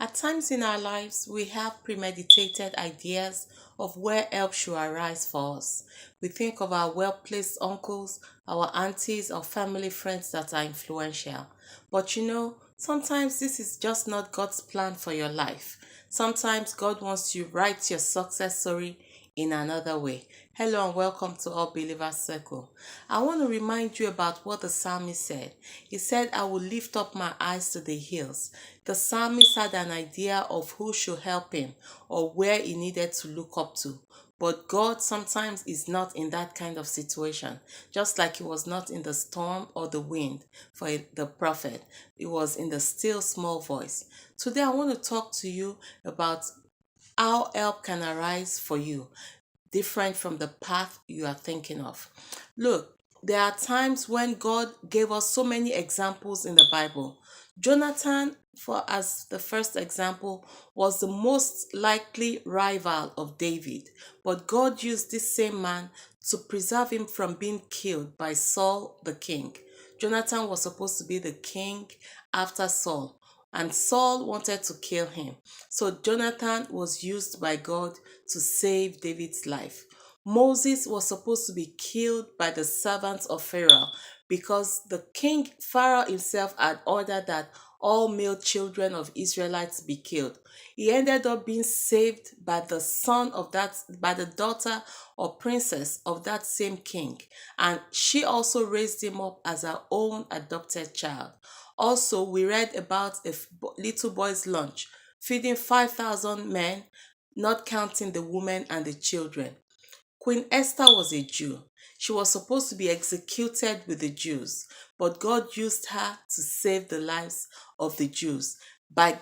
At times in our lives, we have premeditated ideas of where help should arise for us. We think of our well placed uncles, our aunties, or family friends that are influential. But sometimes this is just not God's plan for your life. Sometimes God wants you to write your success story in another way. Hello and welcome to All Believers Circle. I want to remind you about what the psalmist said. He said, I will lift up my eyes to the hills. The psalmist had an idea of who should help him or where he needed to look up to. But God sometimes is not in that kind of situation, just like he was not in the storm or the wind for the prophet. It was in the still small voice. Today I want to talk to you about how help can arise for you, different from the path you are thinking of. Look, there are times when God gave us so many examples in the Bible. Jonathan, for as the first example, was the most likely rival of David, but God used this same man to preserve him from being killed by Saul the king. Jonathan was supposed to be the king after Saul, and Saul wanted to kill him. So Jonathan was used by God to save David's life. Moses was supposed to be killed by the servants of Pharaoh because the king Pharaoh himself had ordered that all male children of Israelites be killed. He ended up being saved by the son of by the daughter or princess of that same king, and she also raised him up as her own adopted child. Also, we read about a little boy's lunch feeding 5,000 men, not counting the women and the children. Queen Esther was a Jew. She was supposed to be executed with the Jews, but God used her to save the lives of the Jews by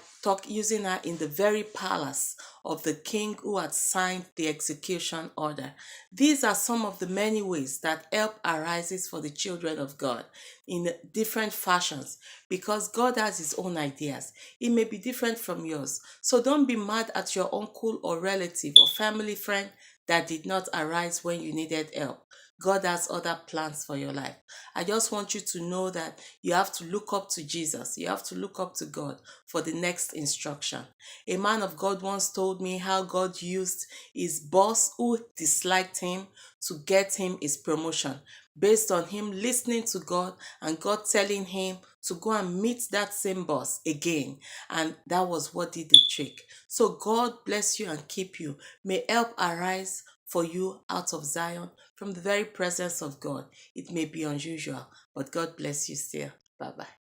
using her in the very palace of the king who had signed the execution order. These are some of the many ways that help arises for the children of God in different fashions because God has his own ideas. It may be different from yours. So don't be mad at your uncle or relative or family friend that did not arise when you needed help. God has other plans for your life. I just want you to know that you have to look up to Jesus. You have to look up to God for the next instruction. A man of God once told me how God used his boss who disliked him to get him his promotion based on him listening to God and God telling him to go and meet that same boss again. And that was what did the trick. So God bless you and keep you. May help arise for you out of Zion from the very presence of God. It may be unusual, but God bless you still. Bye bye.